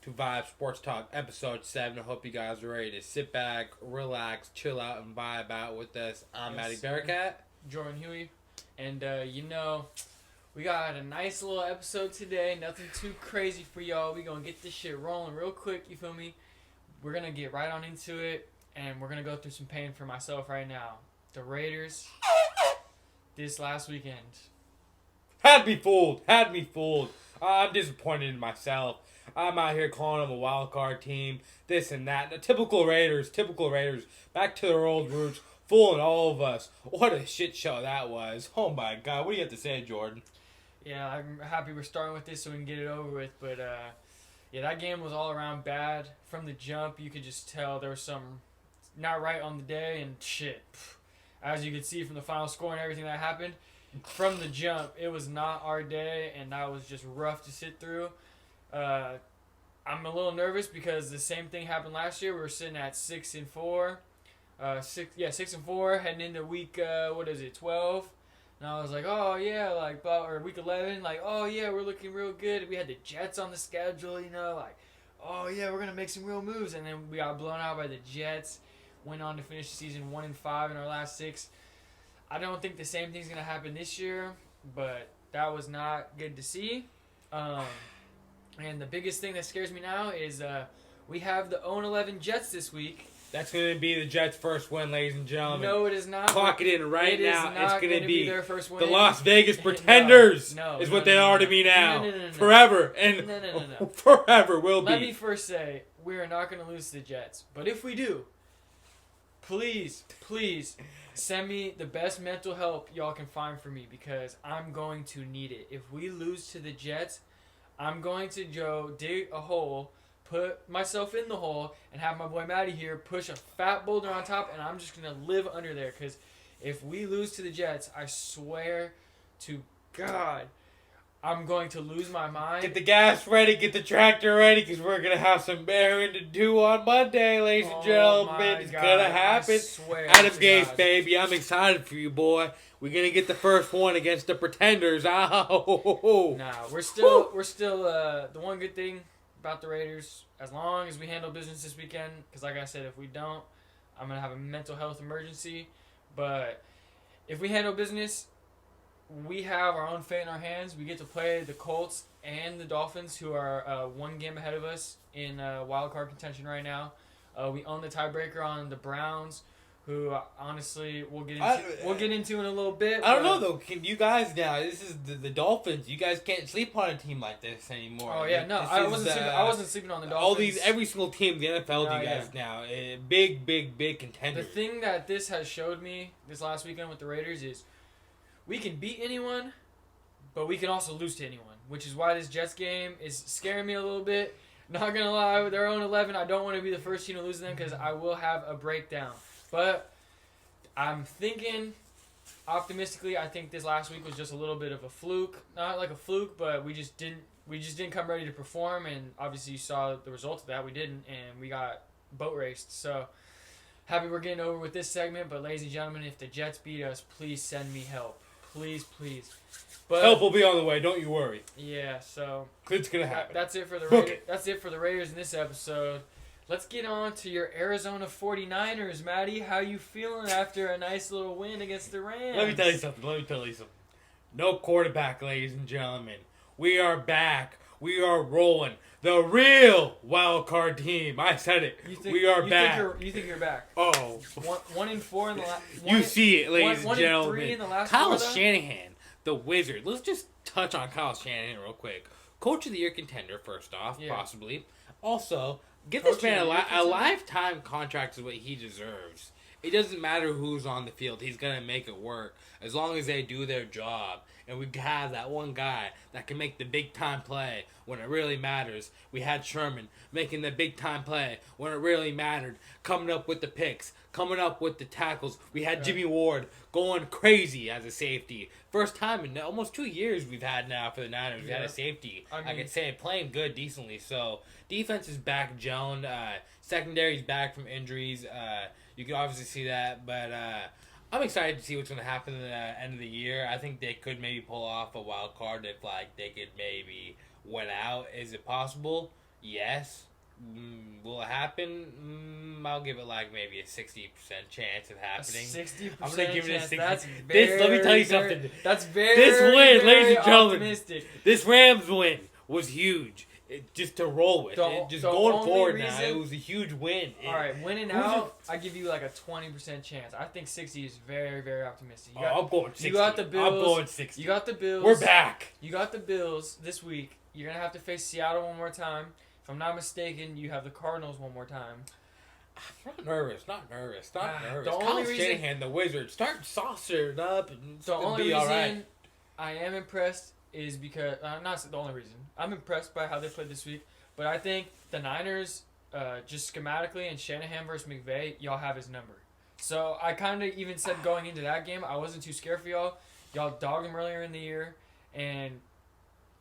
to Vibe Sports Talk episode 7. I hope you guys are ready to sit back, relax, chill out, and vibe out with us. I'm Matty Bearcat. Jordan Huey. And, we got a nice little episode today. Nothing too crazy for y'all. We gonna get this shit rolling real quick, you feel me? We're gonna get right on into it, and we're gonna go through some pain for myself right now. The Raiders, this last weekend. Had me fooled. I'm disappointed in myself. I'm out here calling them a wild card team, this and that. The typical Raiders. Back to their old roots, fooling all of us. What a shit show that was. Oh my God. What do you have to say, Jordan? Yeah, I'm happy we're starting with this so we can get it over with. But, that game was all around bad. From the jump, you could just tell there was some not right on the day and shit. As you could see from the final score and everything that happened, from the jump, it was not our day, and that was just rough to sit through. I'm a little nervous because the same thing happened last year. We were sitting at 6-4, 6-4, heading into week 12. And I was like, oh yeah, or week 11, oh yeah, we're looking real good. We had the Jets on the schedule, oh yeah, we're gonna make some real moves. And then we got blown out by the Jets. Went on to finish the season 1-5 in our last 6. I don't think the same thing's gonna happen this year, but that was not good to see. And the biggest thing that scares me now is we have the 0-11 Jets this week. That's going to be the Jets' first win, ladies and gentlemen. No, it is not. Clock it in right now. It's going to be their first win. The Las Vegas Pretenders is what they are to me now. No. Forever. And No. forever will be. Let me first say, we are not going to lose to the Jets. But if we do, please send me the best mental help y'all can find for me because I'm going to need it. If we lose to the Jets, I'm going to go dig a hole, put myself in the hole, and have my boy Matty here push a fat boulder on top, and I'm just going to live under there. Because if we lose to the Jets, I swear to God, I'm going to lose my mind. Get the gas ready, get the tractor ready, because we're going to have some bearing to do on Monday, ladies and gentlemen. It's going to happen. Adam Gase, baby. I'm excited for you, boy. We're going to get the first one against the Pretenders. Oh. Nah, we're still the one good thing about the Raiders, as long as we handle business this weekend, because like I said, if we don't, I'm going to have a mental health emergency. But if we handle business, we have our own fate in our hands. We get to play the Colts and the Dolphins, who are one game ahead of us in wild card contention right now. We own the tiebreaker on the Browns, who honestly we'll get into in a little bit. I don't know though. Can you guys now? This is the Dolphins. You guys can't sleep on a team like this anymore. Oh yeah, no, I wasn't sleeping on the Dolphins. Every single team in the NFL do you guys now. Big contenders. The thing that this has showed me this last weekend with the Raiders is we can beat anyone, but we can also lose to anyone, which is why this Jets game is scaring me a little bit. Not gonna lie, with their own 11, I don't want to be the first team to lose to them because I will have a breakdown. But I'm thinking optimistically. I think this last week was just a little bit of a fluke. Not like a fluke, but we just didn't come ready to perform. And obviously, you saw the result of that. We didn't, and we got boat raced. So happy we're getting over with this segment. But ladies and gentlemen, if the Jets beat us, please send me help. Please. But help will be on the way. Don't you worry. Yeah. So it's gonna happen. That's it for the Raiders. That's it for the Raiders in this episode. Let's get on to your Arizona 49ers, Matty. How you feeling after a nice little win against the Rams? Let me tell you something. No quarterback, ladies and gentlemen. We are back. We are rolling. The real wild card team. I said it. We are back. You think you're back? Oh. 1-4 in the last. You see it, ladies and gentlemen. 1-3 in the last. Kyle Shanahan, the Wizard. Let's just touch on Kyle Shanahan real quick. Coach of the Year contender, first off, possibly. Also, give this man a lifetime contract is what he deserves. It doesn't matter who's on the field. He's going to make it work as long as they do their job. And we have that one guy that can make the big-time play when it really matters. We had Sherman making the big-time play when it really mattered, coming up with the picks, coming up with the tackles. We had Jimmy Ward going crazy as a safety. First time in almost 2 years we've had now for the Niners. We had a safety. I can say playing good decently. So defense is back, gelling. Secondary's back from injuries. You can obviously see that, but I'm excited to see what's going to happen at the end of the year. I think they could maybe pull off a wild card if they could maybe win out. Is it possible? Yes. Will it happen? I'll give it like maybe a 60% chance of happening. 60%. I'm gonna give it a 60. That's Let me tell you something. That's very. This win, very ladies and gentlemen, optimistic. this Rams win was huge. Just to roll with, just going forward now, it was a huge win. All right, winning out, I give you like a 20% chance. I think 60 is very, very optimistic. I'm going 60. You got the Bills. I'm going 60. You got the Bills. We're back. You got the Bills this week. You're gonna have to face Seattle one more time. If I'm not mistaken, you have the Cardinals one more time. I'm not nervous. Not nervous. The Kyle only reason Shanahan, the Wizard, start saucering up and the only be reason all right. I am impressed is because not the only reason. I'm impressed by how they played this week, but I think the Niners, just schematically and Shanahan versus McVay, y'all have his number. So I kind of even said going into that game, I wasn't too scared for y'all. Y'all dogged them earlier in the year, and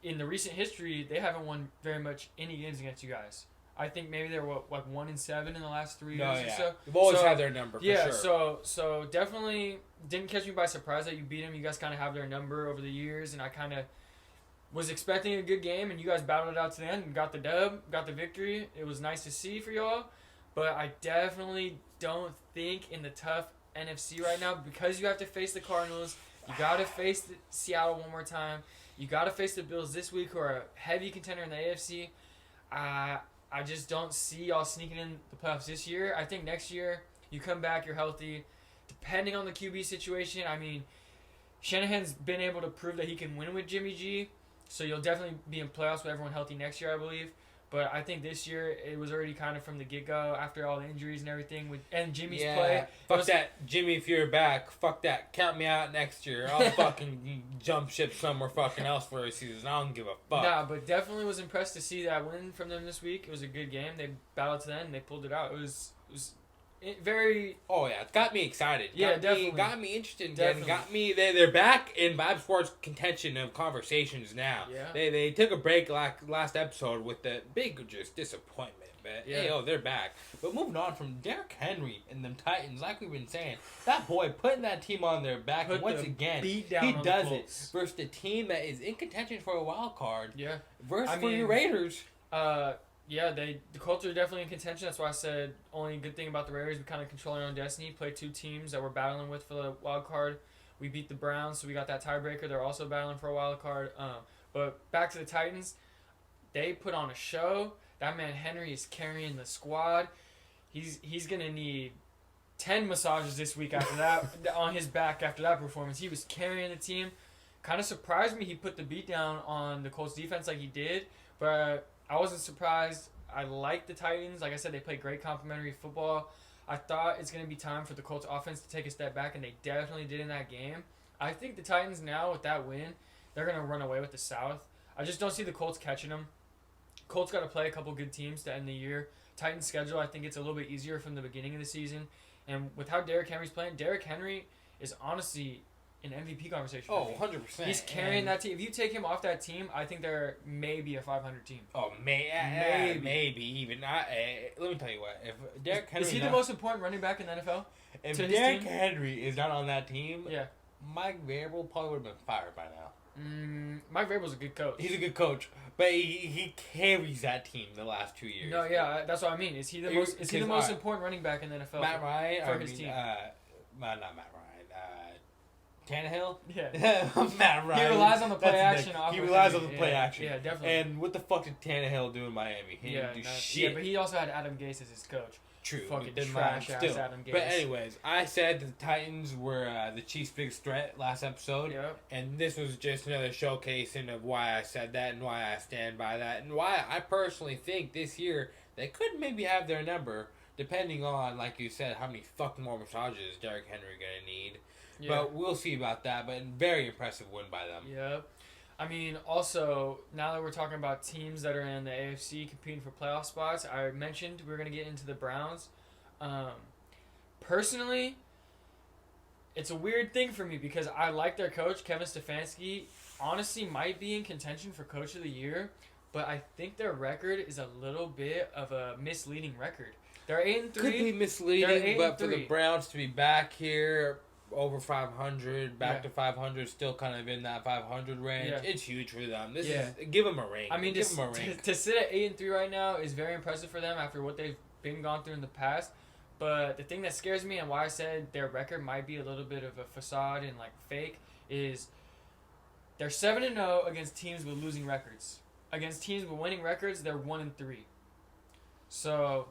in the recent history, they haven't won very much any games against you guys. I think maybe they're 1-7 in the last 3 years or so. They've always had their number. For sure. So definitely didn't catch me by surprise that you beat them. You guys kind of have their number over the years, and I kind of was expecting a good game, and you guys battled it out to the end and got the dub, got the victory. It was nice to see for y'all, but I definitely don't think in the tough NFC right now, because you have to face the Cardinals, you got to face the Seattle one more time, you got to face the Bills this week, who are a heavy contender in the AFC. I just don't see y'all sneaking in the playoffs this year. I think next year you come back, you're healthy. Depending on the QB situation, I mean, Shanahan's been able to prove that he can win with Jimmy G, so you'll definitely be in playoffs with everyone healthy next year, I believe. But I think this year it was already kind of from the get-go after all the injuries and everything and Jimmy's play. Fuck that, Jimmy, if you're back, fuck that. Count me out next year. I'll fucking jump ship somewhere fucking else for a season. I don't give a fuck. Nah, but definitely was impressed to see that win from them this week. It was a good game. They battled to the end and they pulled it out. It was very... Oh, yeah. It got me excited. Definitely. Got me interested. Got me... They're back in Vibe Sports contention of conversations now. Yeah. They took a break last episode with the big just disappointment. But, they're back. But moving on from Derrick Henry and them Titans, like we've been saying, that boy putting that team on their back, and once again, he does it versus the team that is in contention for a wild card. Yeah. Versus for your Raiders. Yeah, the Colts are definitely in contention. That's why I said only good thing about the Raiders, we kind of control our own destiny. Played 2 teams that we're battling with for the wild card. We beat the Browns, so we got that tiebreaker. They're also battling for a wild card. But back to the Titans, they put on a show. That man Henry is carrying the squad. He's gonna need 10 massages this week after that on his back after that performance. He was carrying the team. Kind of surprised me he put the beat down on the Colts defense like he did, but I wasn't surprised. I like the Titans. Like I said, they play great complementary football. I thought it's going to be time for the Colts offense to take a step back, and they definitely did in that game. I think the Titans now, with that win, they're going to run away with the South. I just don't see the Colts catching them. Colts got to play a couple good teams to end the year. Titans' schedule, I think it's a little bit easier from the beginning of the season. And with how Derrick Henry's playing, Derrick Henry is honestly an MVP conversation. Oh, 100%. He's carrying that team. If you take him off that team, I think they're maybe a 500 team. Oh, maybe even. Let me tell you what. If Derrick Henry is he the most important running back in the NFL? If Derrick Henry is not on that team, yeah, Mike Vrabel probably would have been fired by now. Mike Vrabel's a good coach. He's a good coach, but he carries that team the last 2 years. No, yeah, that's what I mean. Is he the most important running back in the NFL? Matt Ryan for his team. Not Matt Ryan. Tannehill? Yeah. Matt Ryan. He relies on the play action. He relies on the play action. Yeah, definitely. And what the fuck did Tannehill do in Miami? He didn't do shit. Yeah, but he also had Adam Gase as his coach. True. Fucking trash-ass Adam Gase. But anyways, I said the Titans were the Chiefs' biggest threat last episode. Yep. And this was just another showcasing of why I said that and why I stand by that and why I personally think this year they could maybe have their number, depending on, like you said, how many fucking more massages Derrick Henry going to need. Yeah. But we'll see about that. But very impressive win by them. Yep. I mean, also, now that we're talking about teams that are in the AFC competing for playoff spots, I mentioned we were going to get into the Browns. Personally, it's a weird thing for me because I like their coach, Kevin Stefanski. Honestly, might be in contention for Coach of the Year, but I think their record is a little bit of a misleading record. They're 8-3. Could be misleading, but for the Browns to be back here, over 500, back to 500, still kind of in that 500 range. Yeah. It's huge for them. This is give them a ring. I mean, to sit at 8-3 right now is very impressive for them after what they've been gone through in the past. But the thing that scares me and why I said their record might be a little bit of a facade and like fake is they're 7-0 against teams with losing records. Against teams with winning records, they're 1-3. So,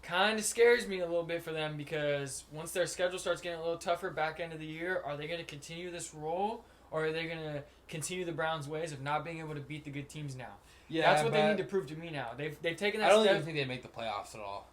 kind of scares me a little bit for them because once their schedule starts getting a little tougher back end of the year, are they going to continue this role or are they going to continue the Browns' ways of not being able to beat the good teams now? Yeah, that's what they need to prove to me now. They've taken that step. I don't even think they make the playoffs at all.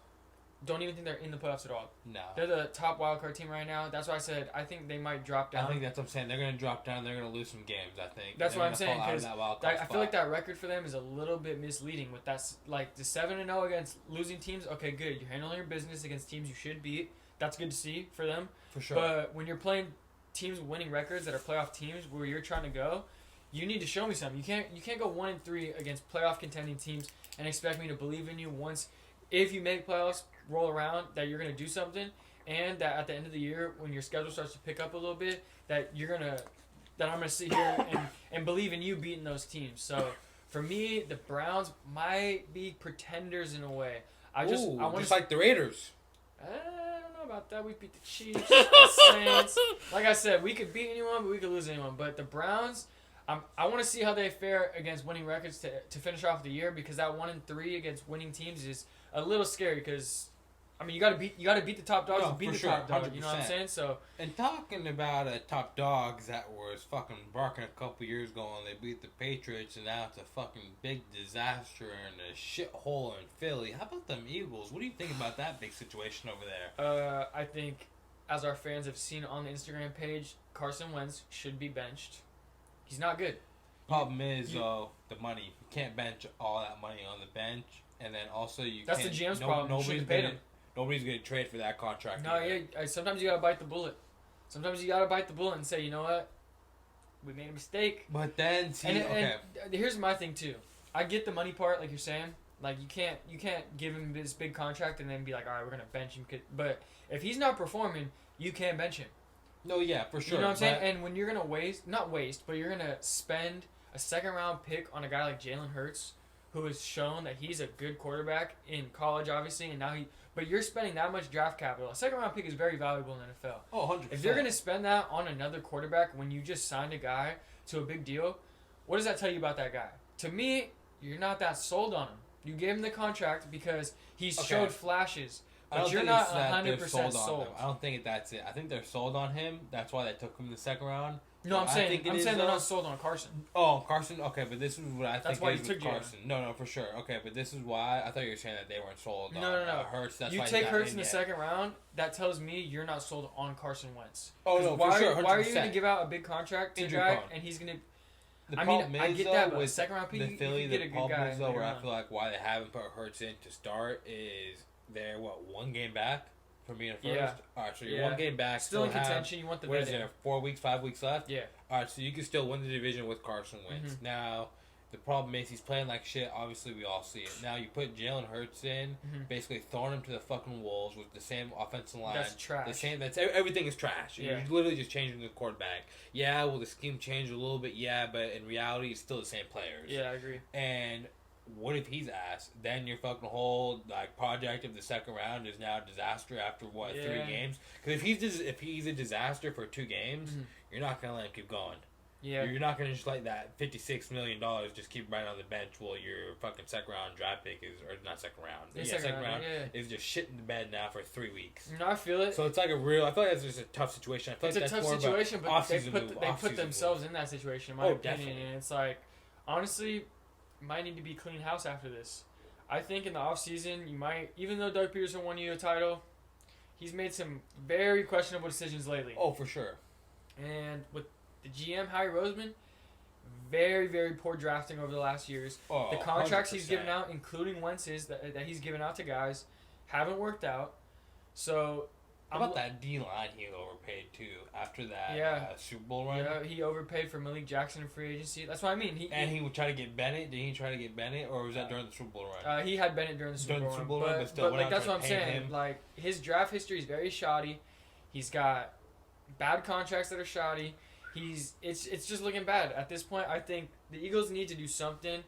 Don't even think they're in the playoffs at all. No. They're the top wildcard team right now. That's why I said I think they might drop down. I think that's what I'm saying. They're going to drop down. They're going to lose some games, I think. That's what I'm saying. Because I feel like that record for them is a little bit misleading. With that, like the 7-0 against losing teams, okay, good. You're handling your business against teams you should beat. That's good to see for them. For sure. But when you're playing teams with winning records that are playoff teams where you're trying to go, you need to show me something. You can't go 1-3 against playoff contending teams and expect me to believe in you once if you make playoffs roll around that you're going to do something, and that at the end of the year when your schedule starts to pick up a little bit that I'm going to sit here and believe in you beating those teams. So for me, the Browns might be pretenders in a way. I want just like the Raiders. I don't know about that. We beat the Chiefs, the Saints. Like I said, we could beat anyone, but we could lose anyone. But the Browns, I want to see how they fare against winning records to finish off the year, because that 1-3 against winning teams is a little scary. Because I mean, you gotta beat the top dogs to beat the top dog. 100%. You know what I'm saying? So, and talking about top dogs that was fucking barking a couple years ago and they beat the Patriots, and now it's a fucking big disaster and a shithole in Philly. How about them Eagles? What do you think about that big situation over there? I think, as our fans have seen on the Instagram page, Carson Wentz should be benched. He's not good. Problem is, the money. You can't bench all that money on the bench, and then also that's the GM's problem. Nobody's paid him. Nobody's going to trade for that contract. No, yeah. Sometimes you got to bite the bullet. Sometimes you got to bite the bullet and say, you know what? We made a mistake. But then, and here's my thing, too. I get the money part, like you're saying. Like, you can't give him this big contract and then be like, all right, we're going to bench him. But if he's not performing, you can't bench him. No, yeah, for sure. You know what I'm saying? And when you're going to but you're going to spend a second-round pick on a guy like Jalen Hurts, who has shown that he's a good quarterback in college, obviously, and now but you're spending that much draft capital. A second-round pick is very valuable in the NFL. Oh, 100%. If you're going to spend that on another quarterback when you just signed a guy to a big deal, what does that tell you about that guy? To me, you're not that sold on him. You gave him the contract because he's showed flashes, but you're not 100% sold. I don't think that's it. I think they're sold on him. That's why they took him in the second round. No, I'm saying they're not sold on Carson. Oh, Carson? Okay, but this is what I think that's why is with Carson. No, for sure. Okay, but this is why I thought you were saying that they weren't sold on Hurts. That's you why take Hurts in the second round, that tells me you're not sold on Carson Wentz. Oh, no, for sure, 100%. Why are you going to give out a big contract to a guy and he's going to... I get that, but with second round pick, the Philly, you get a good guy. The problem is, though, where I feel like why they haven't put Hurts in to start is they're, one game back from being a first? Yeah. All right, so you're one game back. Still in contention. You want the what is there, 4 weeks, 5 weeks left? Yeah. All right, so you can still win the division with Carson Wentz. Mm-hmm. Now, the problem is he's playing like shit. Obviously, we all see it. Now, you put Jalen Hurts in, basically throwing him to the fucking wolves with the same offensive line. That's trash. Everything is trash. Yeah. You're literally just changing the quarterback. Yeah, well, the scheme changed a little bit, but in reality, it's still the same players. Yeah, I agree. And what if he's ass? Then your fucking whole project of the second round is now a disaster after 3 games? Because if he's a disaster for 2 games, you're not gonna let him keep going. Yeah, you're not gonna just let that $56 million just keep right on the bench while your fucking second round draft pick second round is just shit in the bed now for 3 weeks. No, I feel it. So it's like I feel like that's just a tough situation. I feel it's a tough situation, but they put themselves in that situation, in my opinion. Definitely. And it's like, honestly, might need to be clean house after this. I think in the offseason, you might, even though Doug Peterson won you a title, he's made some very questionable decisions lately. Oh, for sure. And with the GM, Howie Roseman, very, very poor drafting over the last years. Oh, the contracts 100%. He's given out, including Wentz's, that he's given out to guys, haven't worked out. So, how about that D-line he overpaid, too, after that Super Bowl run? Yeah, he overpaid for Malik Jackson in free agency. That's what I mean. He would try to get Bennett. Did he try to get Bennett, or was that during the Super Bowl run? He had Bennett during the Super Bowl run. But still, that's what I'm saying. Like, his draft history is very shoddy. He's got bad contracts that are shoddy. It's just looking bad at this point. I think the Eagles need to do something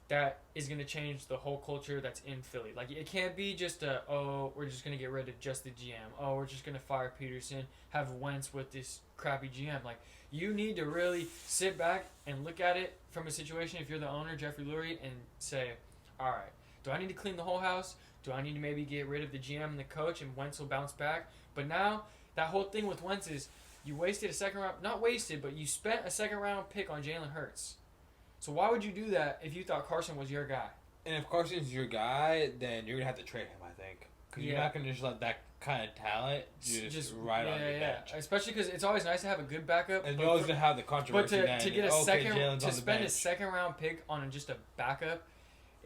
that is going to change the whole culture that's in Philly. Like, it can't be just we're just going to get rid of just the GM. Oh, we're just going to fire Peterson, have Wentz with this crappy GM. Like, you need to really sit back and look at it from a situation, if you're the owner, Jeffrey Lurie, and say, all right, do I need to clean the whole house? Do I need to maybe get rid of the GM and the coach, and Wentz will bounce back? But now, that whole thing with Wentz is you wasted a second round, not wasted, but you spent a second round pick on Jalen Hurts. So why would you do that if you thought Carson was your guy? And if Carson's your guy, then you're going to have to trade him, I think. Because you're not going to just let that kind of talent just ride on your bench. Especially because it's always nice to have a good backup. And you're always going to have the controversy. But to get spend a second round pick on just a backup,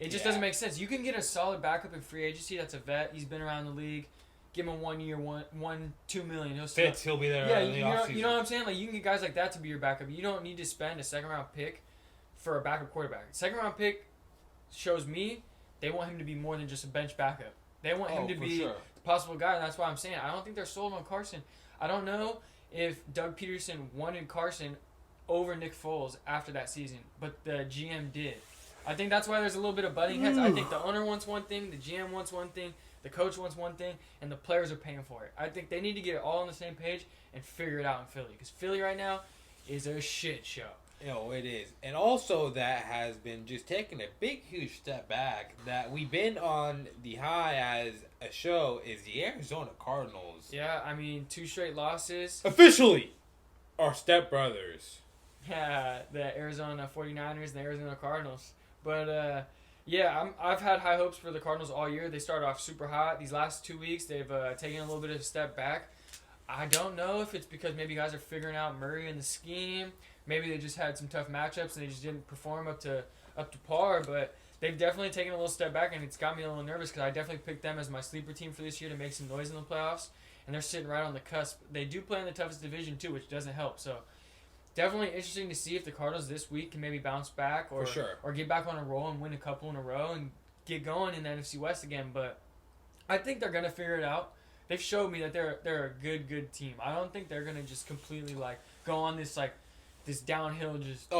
it just doesn't make sense. You can get a solid backup in free agency that's a vet. He's been around the league. Give him a 1 year, $2 million. He'll be there. Yeah, you know what I'm saying? Like, you can get guys like that to be your backup. You don't need to spend a second round pick for a backup quarterback. Second round pick shows me they want him to be more than just a bench backup. They want him to be the possible guy, and that's why I'm saying I don't think they're sold on Carson. I don't know if Doug Peterson wanted Carson over Nick Foles after that season, but the GM did. I think that's why there's a little bit of butting heads. I think the owner wants one thing, the GM wants one thing, the coach wants one thing, and the players are paying for it. I think they need to get it all on the same page and figure it out in Philly, because Philly right now is a shit show. It is. And also that has been just taking a big, huge step back that we've been on the high as a show is the Arizona Cardinals. Yeah, I mean, 2 straight losses. Officially, our stepbrothers. Yeah, the Arizona 49ers and the Arizona Cardinals. But, I've had high hopes for the Cardinals all year. They started off super hot. These last 2 weeks, they've taken a little bit of a step back. I don't know if it's because maybe guys are figuring out Murray and the scheme. Maybe they just had some tough matchups and they just didn't perform up to par. But they've definitely taken a little step back, and it's got me a little nervous because I definitely picked them as my sleeper team for this year to make some noise in the playoffs. And they're sitting right on the cusp. They do play in the toughest division too, which doesn't help. So definitely interesting to see if the Cardinals this week can maybe bounce back or get back on a roll and win a couple in a row and get going in the NFC West again. But I think they're gonna figure it out. They've showed me that they're a good team. I don't think they're gonna just completely go on this downhill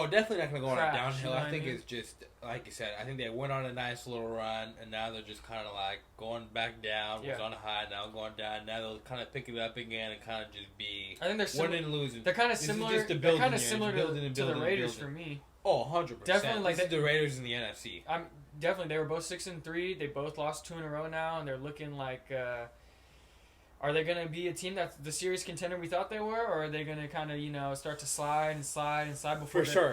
definitely not going to go on a downhill. You know I think it's just, like you said, I think they went on a nice little run, and now they're just kind of going back down. Was on a high, now going down. Now they'll kind of pick it up again and kind of just be winning and losing. They're kind of similar. They're kind of similar to the Raiders for me. Oh, 100%. Definitely, this is the Raiders in the NFC. Definitely, they were both 6-3. They both lost 2 in a row now, and they're looking like... Are they going to be a team that's the serious contender we thought they were, or are they going to kind of, start to slide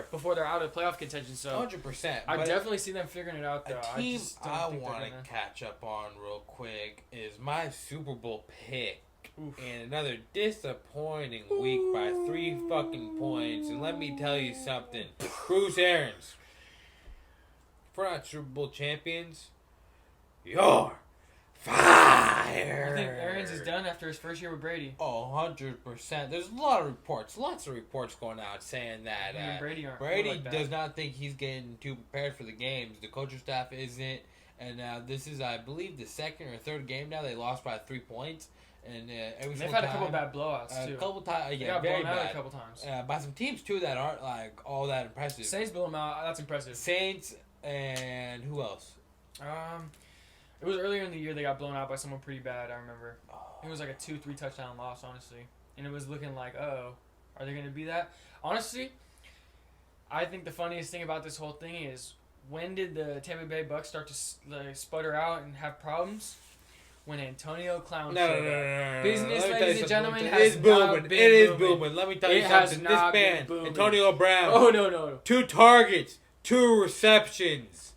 before they're out of playoff contention? So 100%. I definitely see them figuring it out, though. A team I want to catch up on real quick is my Super Bowl pick. And another disappointing week by 3 fucking points. And let me tell you something. Bruce Arians. If we're not Super Bowl champions, you're fired. I think Arians is done after his first year with Brady. Oh, 100%. There's lots of reports going out saying that Brady does not think he's getting too prepared for the games. The coaching staff isn't. And this is, I believe, the second or third game now they lost by 3 points. And they've had a couple bad blowouts, too. A couple times, they got very blown out bad. a couple times. By some teams, too, that aren't, all that impressive. Saints blew them out. That's impressive. Saints and who else? It was earlier in the year they got blown out by someone pretty bad, I remember. It was like a 2-3 touchdown loss, honestly. And it was looking like, are they going to be that? Honestly, I think the funniest thing about this whole thing is, when did the Tampa Bay Bucks start to sputter out and have problems? When Antonio Clown showed up. Business, ladies and gentlemen, has not been booming. It is booming. Let me tell you something. This man, Antonio Brown. Oh, no. 2 targets, 2 receptions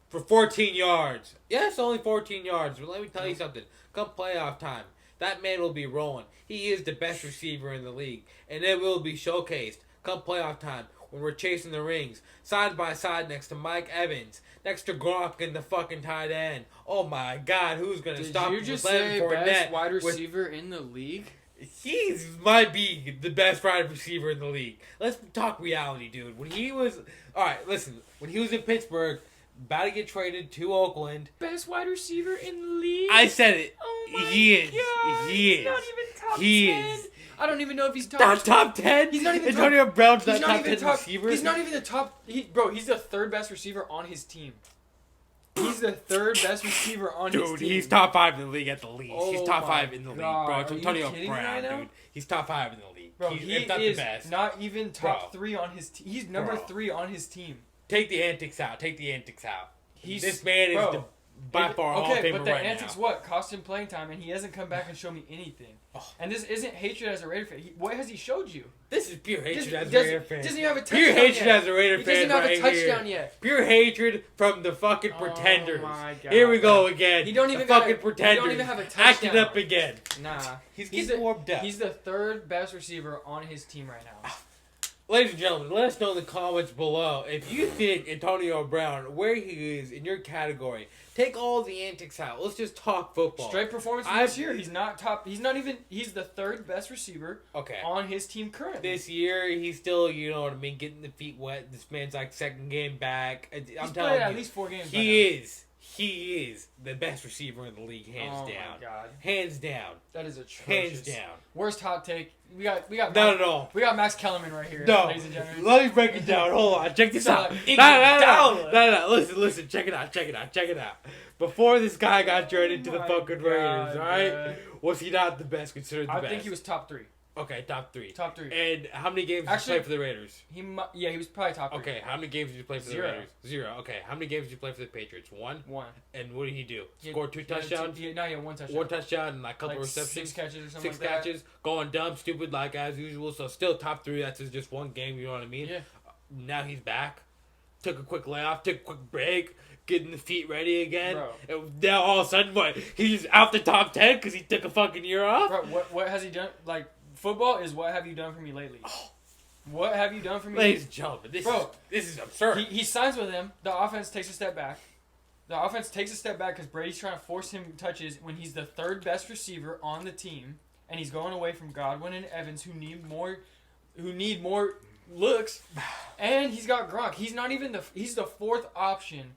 for 14 yards. Yes, only 14 yards, but let me tell you something. Come playoff time, that man will be rolling. He is the best receiver in the league, and it will be showcased come playoff time when we're chasing the rings, side by side next to Mike Evans, next to Gronk in the fucking tight end. Oh my God, who's gonna stop Leonard Fournette? Best wide receiver in the league? He might be the best wide receiver in the league. Let's talk reality, dude. When he was in Pittsburgh, about to get traded to Oakland. Best wide receiver in the league? I said it. Oh my he is. God. He is. Not even top he 10. Is. I don't even know if he's top. Not top 10. He's not even Antonio Brown's He's not not top even 10 top. receiver. He's not even the top. Bro, he's the third best receiver on his team. He's the third best receiver on his team. Dude, he's top 5 in the league at the least. Oh he's top my 5 in the league, God. bro. It's Are you Antonio kidding me Brown, right now? dude. He's top 5 in the league. Bro, he if not is the best. not even top Bro. 3 on his team. He's number 3 on his team. Take the antics out. He's This man is by far Hall of Famer but the right antics now. what cost him playing time, and he hasn't come back and shown me anything. Oh. And this isn't hatred as a Raider fan. What has he showed you? This is pure hatred as a Doesn't Raider fan. even have a touchdown Pure hatred yet. as a Raider He fan doesn't have right a touchdown here. yet. Pure hatred from the fucking pretenders. Oh my God. Here we go again. He don't even the fucking got a- pretenders. he don't even have a touchdown. Acting up again. Nah. He's He's getting warmed up. He's the third best receiver on his team right now. Ladies and gentlemen, let us know in the comments below if you think Antonio Brown, where he is in your category. Take all the antics out. Let's just talk football. Straight performance from this year. He's not top. He's not even. He's the third best receiver on his team currently. This year, he's still, you know what I mean, getting the feet wet. This man's like second game back. I'm He's telling played you, at least 4 games. He is the best receiver in the league, hands down. Oh my God. Hands down. That is atrocious. Hands down. Worst hot take. We got. Not at all. We got Max Kellerman right here, No. ladies and gentlemen. Let me break it down. Hold on. Check this out. No. Listen. Check it out. Before this guy got traded to the my fucking God, Raiders, all right? man. Was he not the best considered the best? I think he was top 3. Okay, top 3. Top 3. And how many games did you play for the Raiders? He was probably top 3. Okay, how many games did you play for the 0. Raiders? 0. Okay, how many games did you play for the Patriots? 1? 1. And what did he do? He Score 2 touchdowns? He had 1 touchdown. 1 touchdown and like a couple like receptions? 6 catches or something 6 like catches. Going dumb, stupid like as usual. So still top 3. That's just one game, you know what I mean? Yeah. Now he's back. Took a quick layoff, took a quick break. Getting the feet ready again. Bro. And now all of a sudden, what? He's out the top 10 because he took a fucking year off? Bro, what has he done? Like, football is what have you done for me lately? What have you done for me? Ladies and gentlemen, this is absurd. He signs with him. The offense takes a step back. The offense takes a step back because Brady's trying to force him touches when he's the third best receiver on the team, and he's going away from Godwin and Evans who need more looks, and he's got Gronk. He's the fourth option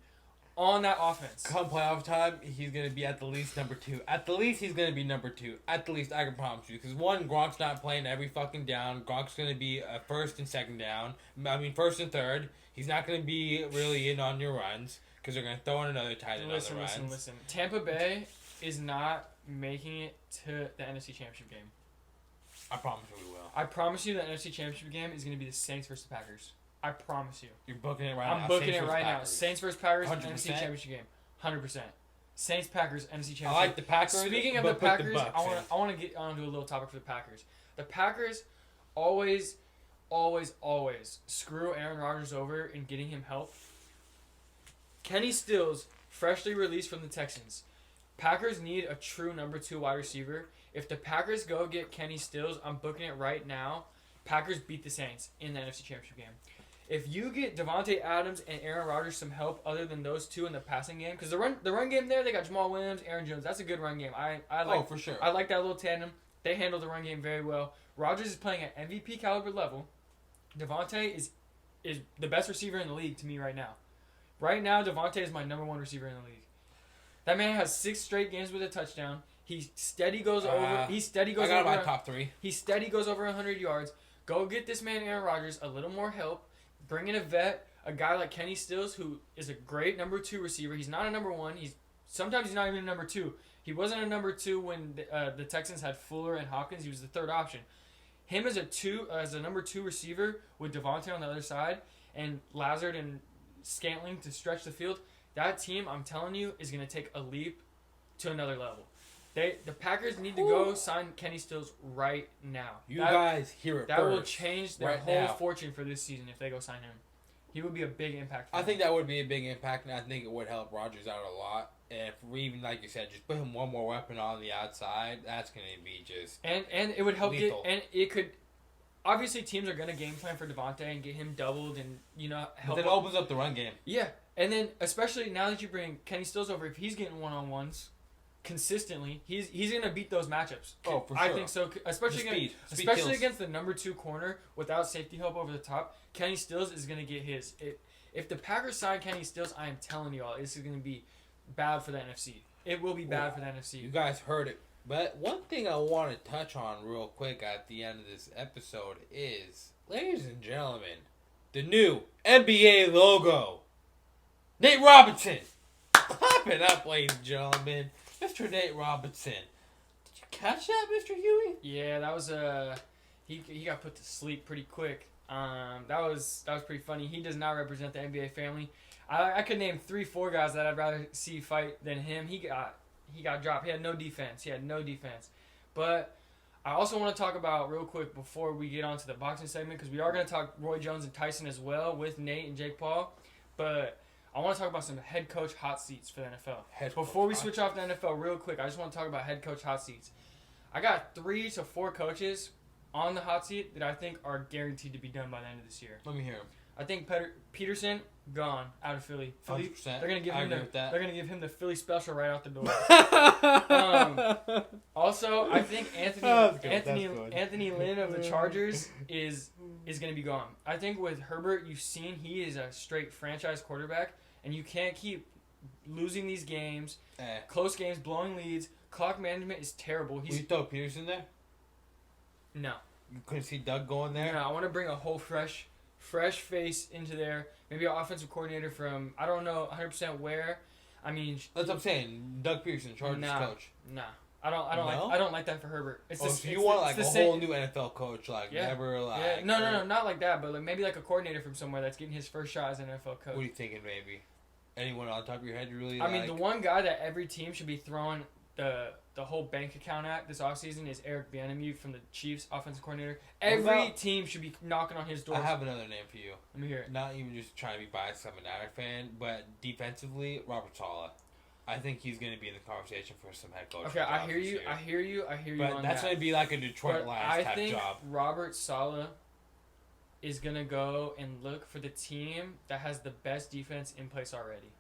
on that offense. Come playoff time, he's going to be at the least number 2. At the least, he's going to be number 2. At the least, I can promise you. Because, 1, Gronk's not playing every fucking down. Gronk's going to be first and second down. First and third. He's not going to be really in on your runs. Because they're going to throw in another tight end on the runs. Listen. Tampa Bay is not making it to the NFC Championship game. I promise you we will. I promise you the NFC Championship game is going to be the Saints versus the Packers. I promise you. You're booking it right now. I'm booking it right now. Packers. Saints versus Packers, 100%? NFC Championship game. 100%. Saints Packers, NFC Championship. I like the Packers. Speaking of the Packers, I want to get onto a little topic for the Packers. The Packers always screw Aaron Rodgers over in getting him help. Kenny Stills, freshly released from the Texans. Packers need a true number 2 wide receiver. If the Packers go get Kenny Stills, I'm booking it right now. Packers beat the Saints in the NFC Championship game. If you get Devontae Adams and Aaron Rodgers some help other than those two in the passing game, because the run game there, they got Jamal Williams, Aaron Jones. That's a good run game. I like for sure. I like that little tandem. They handle the run game very well. Rodgers is playing at MVP caliber level. Devontae is the best receiver in the league to me right now. Right now, Devontae is my number 1 receiver in the league. That man has 6 straight games with a touchdown. He steady goes over. I got my top 3. He steady goes over 100 yards. Go get this man Aaron Rodgers a little more help. Bring in a vet, a guy like Kenny Stills, who is a great number 2 receiver. He's not a number 1. Sometimes he's not even a number 2. He wasn't a number 2 when the Texans had Fuller and Hopkins. He was the third option. Him as a number 2 receiver with Devontae on the other side and Lazard and Scantling to stretch the field. That team, I'm telling you, is going to take a leap to another level. The Packers need to go sign Kenny Stills right now. Guys hear it that first. will change their whole fortune for this season if they go sign him. He would be a big impact. I think that would be a big impact, and I think it would help Rodgers out a lot. And if we even, like you said, just put him one more weapon on the outside, that's going to be just and it would help lethal. it could. Obviously, teams are going to game plan for Devontae and get him doubled and help. But it opens up the run game. Yeah, and then especially now that you bring Kenny Stills over, if he's getting one-on-ones consistently, he's going to beat those matchups. Oh, for sure. I think so, especially against the number 2 corner without safety help over the top. Kenny Stills is going to get his. If the Packers sign Kenny Stills, I am telling you all, this is going to be bad for the NFC. It will be bad for the NFC. You guys heard it But one thing I want to touch on real quick at the end of this episode is, ladies and gentlemen, the new NBA logo. Nate Robinson. Clap it up, ladies and gentlemen. Mr. Nate Robinson. Did you catch that, Mr. Huey? Yeah, that was he got put to sleep pretty quick. That was pretty funny. He does not represent the NBA family. I could name 3-4 guys that I'd rather see fight than him. He got dropped. He had no defense. But I also want to talk about real quick before we get on to the boxing segment, because we are going to talk Roy Jones and Tyson as well with Nate and Jake Paul. But I want to talk about some head coach hot seats for the NFL. Before we switch off the NFL real quick, I just want to talk about head coach hot seats. I got 3 to 4 coaches on the hot seat that I think are guaranteed to be done by the end of this year. Let me hear him. I think Peterson gone out of Philly. 100%. They're gonna give him the Philly special right out the door. Also, I think Anthony Lynn of the Chargers is gonna be gone. I think with Herbert, you've seen he is a straight franchise quarterback, and you can't keep losing these games, close games, blowing leads. Clock management is terrible. Will you throw Peterson there? No. You couldn't see Doug going there? No, I want to bring a whole fresh face into there. Maybe an offensive coordinator from, I don't know 100% where. I mean, that's what I'm saying. Doug Peterson, Chargers coach. Nah. I don't like that for Herbert. So you want like a whole new NFL coach, never like. Yeah. No, not like that, but maybe like a coordinator from somewhere that's getting his first shot as an NFL coach. What are you thinking, maybe? Anyone on top of your head you really? I mean, the one guy that every team should be throwing the whole bank account at this offseason is Eric Bieniemy from the Chiefs, offensive coordinator. Every team should be knocking on his door. I have another name for you. Let me hear it. Not even just trying to be biased, I'm a Niners fan, but defensively, Robert Saleh. I think he's going to be in the conversation for some head coach. Okay, I hear you. But that's going to be like a Detroit Lions type job. I think Robert Saleh is going to go and look for the team that has the best defense in place already.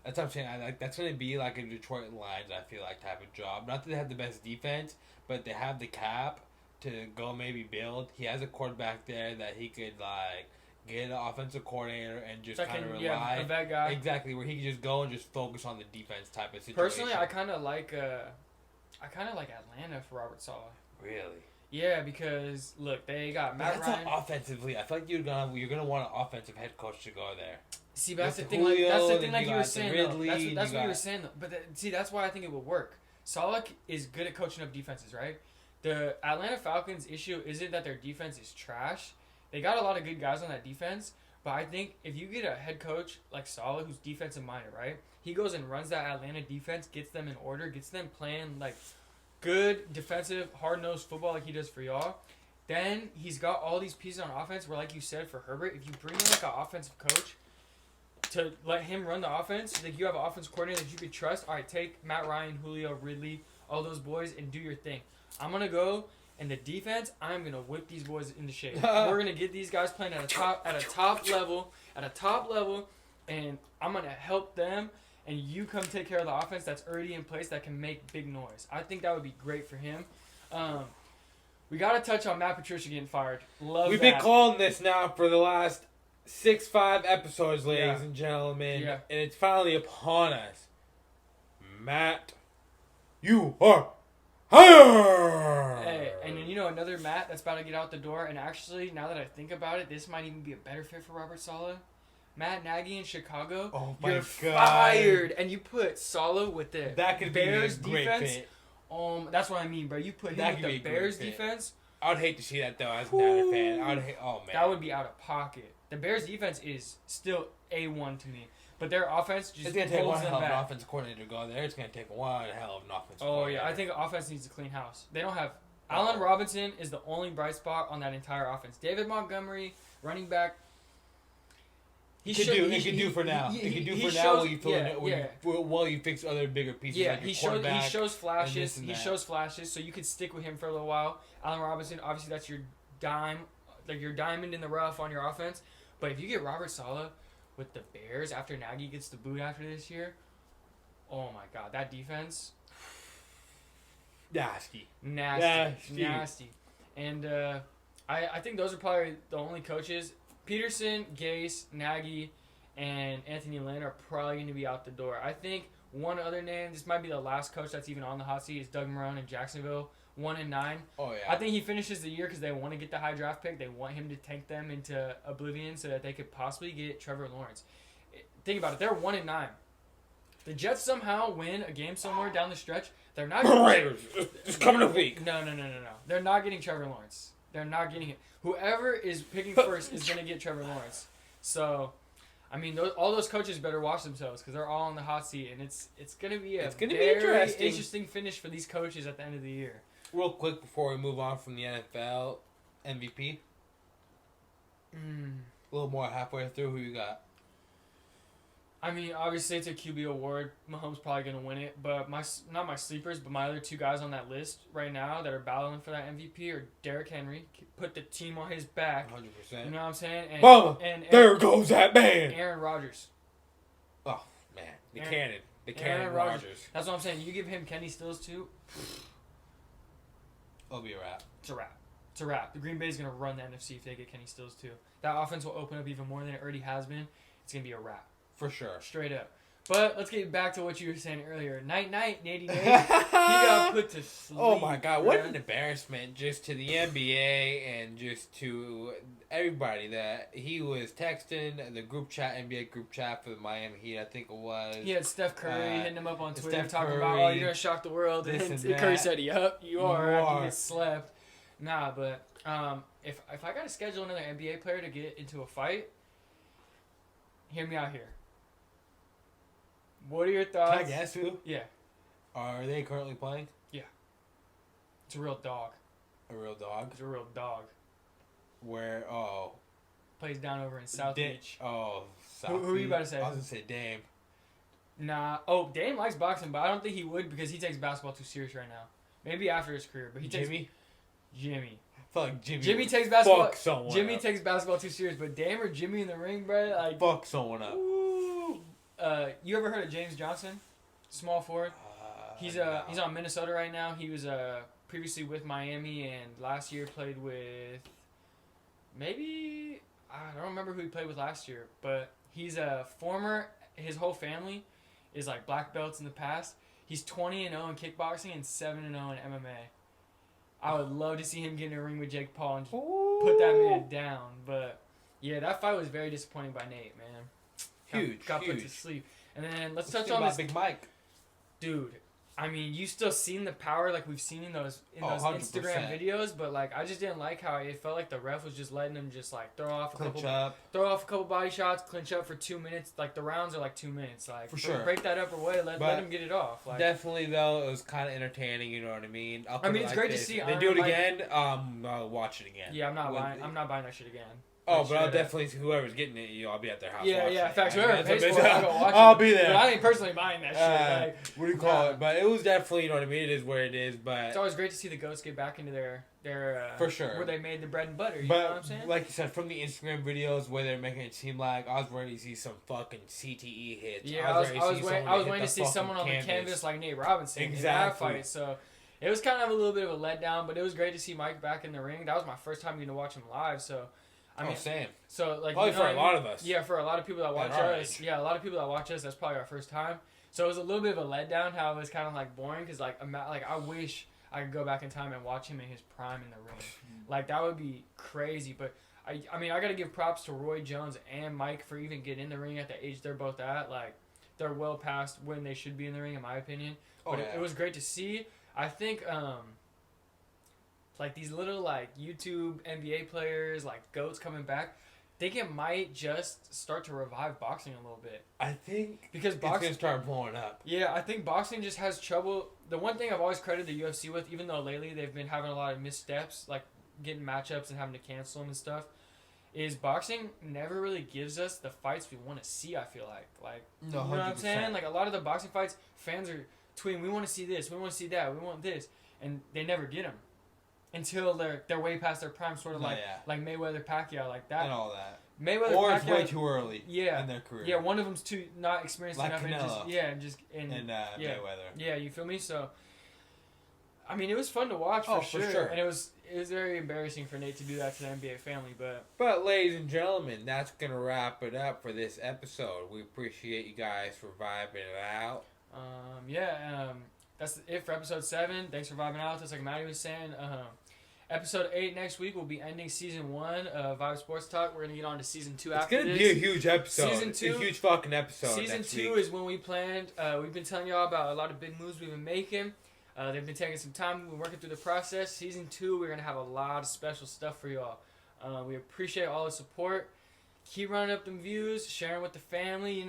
That's what I'm saying. That's going to be like a Detroit Lions, I feel like, type of job. Not that they have the best defense, but they have the cap to go maybe build. He has a quarterback there that he could, get an offensive coordinator and just kind of rely. Yeah, a vet guy. Exactly, where he can just go and just focus on the defense type of situation. Personally, I kind of like Atlanta for Robert Saleh. Really? Yeah, because look, they got Matt Ryan. Offensively, I feel like you're gonna want an offensive head coach to go there. See, but that's the thing. Like you were saying, Ridley, that's what you were saying. But that's why I think it would work. Saleh is good at coaching up defenses, right? The Atlanta Falcons' issue isn't that their defense is trash. They got a lot of good guys on that defense, but I think if you get a head coach like Saleh, who's defensive minded, right? He goes and runs that Atlanta defense, gets them in order, gets them playing like good defensive, hard-nosed football like he does for y'all. Then he's got all these pieces on offense where, like you said, for Herbert, if you bring in like an offensive coach to let him run the offense, like you have an offensive coordinator that you could trust. All right, take Matt Ryan, Julio, Ridley, all those boys, and do your thing. I'm going to go. And the defense, I'm gonna whip these boys into shape. We're gonna get these guys playing at a top level, and I'm gonna help them. And you come take care of the offense that's already in place that can make big noise. I think that would be great for him. We gotta touch on Matt Patricia getting fired. We've been calling this now for the last 5 episodes, ladies and gentlemen, and it's finally upon us. Matt, you are. Hey, and then another Matt that's about to get out the door, and actually, now that I think about it, this might even be a better fit for Robert Saleh. Matt Nagy in Chicago. Oh my God. Fired, and you put Saleh with the Bears be a great defense. Fit. That's what I mean, bro. You put him with the Bears defense. I would hate to see that though, as a Niner fan. Oh man, that would be out of pocket. The Bears defense is still A1 to me. But their offense just holds them back. It's going to take one hell of an offensive coordinator to go there. It's going to take one hell of an offensive coordinator. Oh, yeah. I think offense needs a clean house. They don't have... Allen Robinson is the only bright spot on that entire offense. David Montgomery, running back... It can do for now while you fix other bigger pieces like your quarterback. He shows flashes, so you could stick with him for a little while. Allen Robinson, obviously that's your diamond in the rough on your offense. But if you get Robert Saleh with the Bears after Nagy gets the boot after this year, oh my God, that defense, nasty. And I think those are probably the only coaches. Peterson, Gase, Nagy, and Anthony Lynn are probably going to be out the door. I think One other name, this might be the last coach that's even on the hot seat, is Doug Marrone in Jacksonville, 1-9. Oh yeah. I think he finishes the year because they want to get the high draft pick. They want him to tank them into oblivion so that they could possibly get Trevor Lawrence. Think about it. They're 1-9. The Jets somehow win a game somewhere down the stretch. They're not. Raiders, just coming up week. No. They're not getting Trevor Lawrence. They're not getting it. Whoever is picking first is going to get Trevor Lawrence. So, I mean, all those coaches better watch themselves because they're all on the hot seat, and it's going to be a very interesting finish for these coaches at the end of the year. Real quick before we move on from the NFL MVP. A little more halfway through. Who you got? I mean, obviously it's a QB award. Mahomes probably going to win it, but not my sleepers, but my other two guys on that list right now that are battling for that MVP are Derrick Henry, put the team on his back. 100%. You know what I'm saying? And there goes that man. Aaron Rodgers. Oh, man. The cannon. Aaron Rodgers. That's what I'm saying. You give him Kenny Stills too. It'll be a wrap. It's a wrap. The Green Bay's going to run the NFC if they get Kenny Stills too. That offense will open up even more than it already has been. It's going to be a wrap. For sure. Straight up. But let's get back to what you were saying earlier. Night, Nady Nate. He got put to sleep. Oh my God. What an embarrassment just to the NBA and just to everybody that he was texting the group chat, NBA group chat for the Miami Heat, I think it was. He had Steph Curry hitting him up on Twitter Steph talking Curry, about, oh, you're going to shock the world. And Curry said, yup, you are. After you get slept. Nah, but if I got to schedule another NBA player to get into a fight, hear me out here. What are your thoughts? Can I guess who? Yeah. Are they currently playing? Yeah. It's a real dog. A real dog? It's a real dog. Where, plays down over in South Beach. Oh, South Beach. Who are you about to say? I was going to say Dame. Nah. Oh, Dame likes boxing, but I don't think he would because he takes basketball too serious right now. Maybe after his career, but he takes... Jimmy? Fuck Jimmy. Jimmy takes basketball... Fuck someone Jimmy up. Takes basketball too serious, but Dame or Jimmy in the ring, bro, like... Fuck someone up. You ever heard of James Johnson? Small forward. He's on Minnesota right now. He was previously with Miami and last year played with maybe I don't remember who he played with last year, but he's a former. His whole family is like black belts in the past. He's 20-0 in kickboxing and 7-0 in MMA. I would love to see him get in a ring with Jake Paul and just put that man down. But yeah, that fight was very disappointing by Nate, man. Got put to sleep. And then let's touch on this. Big Mike. Dude, I mean, you still seen the power like we've seen in those Instagram videos, but like I just didn't like how it felt like the ref was just letting him just like throw off a couple body shots, clinch up for 2 minutes. Like the rounds are like 2 minutes. Like for sure. Break that up or what? Let him get it off. Like, definitely though, it was kind of entertaining. You know what I mean? It's great to see. They do it again. I'll watch it again. Yeah, I'm not buying that shit again. Oh, but I'll definitely, whoever's getting it, I'll be at their house. Yeah, facts. Whoever pays for it, I'll go watch it. I'll be there. But I ain't personally buying that shit. What do you call it? But it was definitely, you know what I mean? It is what it is, but... It's always great to see the GOATs get back into their for sure. Where they made the bread and butter, you know what I'm saying? Like you said, from the Instagram videos where they're making it seem like I was ready to see some fucking CTE hits. Yeah, I was waiting to see someone on the canvas like Nate Robinson in that fight, so... It was kind of a little bit of a letdown, but it was great to see Mike back in the ring. That was my first time getting to watch him live, so... same. So like probably for a lot of us. Yeah, for a lot of people that watch us. Yeah, a lot of people that watch us. That's probably our first time. So it was a little bit of a letdown. How it was kind of like boring because like I wish I could go back in time and watch him in his prime in the ring. Like that would be crazy. But I mean I gotta give props to Roy Jones and Mike for even getting in the ring at the age they're both at. Like they're well past when they should be in the ring in my opinion. But it was great to see. I think like these little like YouTube NBA players like GOATs coming back, I think it might just start to revive boxing a little bit. I think because boxing it's gonna start blowing up. Yeah, I think boxing just has trouble. The one thing I've always credited the UFC with, even though lately they've been having a lot of missteps, like getting matchups and having to cancel them and stuff, is boxing never really gives us the fights we want to see. I feel like no, 100%. You know what I'm saying? Like a lot of the boxing fights, fans are tweeting, "We want to see this, we want to see that, we want this," and they never get them. Until they're way past their prime, sort of like Mayweather Pacquiao, like that. And all that. Mayweather or Pacquiao, it's way too early in their career. Yeah, one of them's too not experienced like enough. Canelo. And Mayweather. Yeah, you feel me? So, I mean, it was fun to watch for sure. And it was very embarrassing for Nate to do that to the NBA family, but... But, ladies and gentlemen, that's going to wrap it up for this episode. We appreciate you guys for vibing it out. That's it for episode 7. Thanks for vibing out with us, like Maddie was saying. Episode 8 next week will be ending season 1 of Vibe Sports Talk. We're gonna get on to season 2 after this. It's gonna be a huge episode. Season 2, a huge fucking episode. Season 2 is when we planned. We've been telling y'all about a lot of big moves we've been making. They've been taking some time. We're working through the process. Season 2, we're gonna have a lot of special stuff for y'all. We appreciate all the support. Keep running up them views, sharing with the family,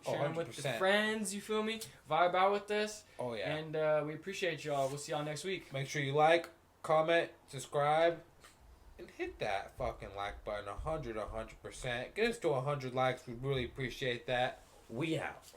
sharing with the friends, you feel me? Vibe out with us. Oh, yeah. And we appreciate y'all. We'll see y'all next week. Make sure you like, comment, subscribe, and hit that fucking like button 100%. Get us to 100 likes. We really appreciate that. We out.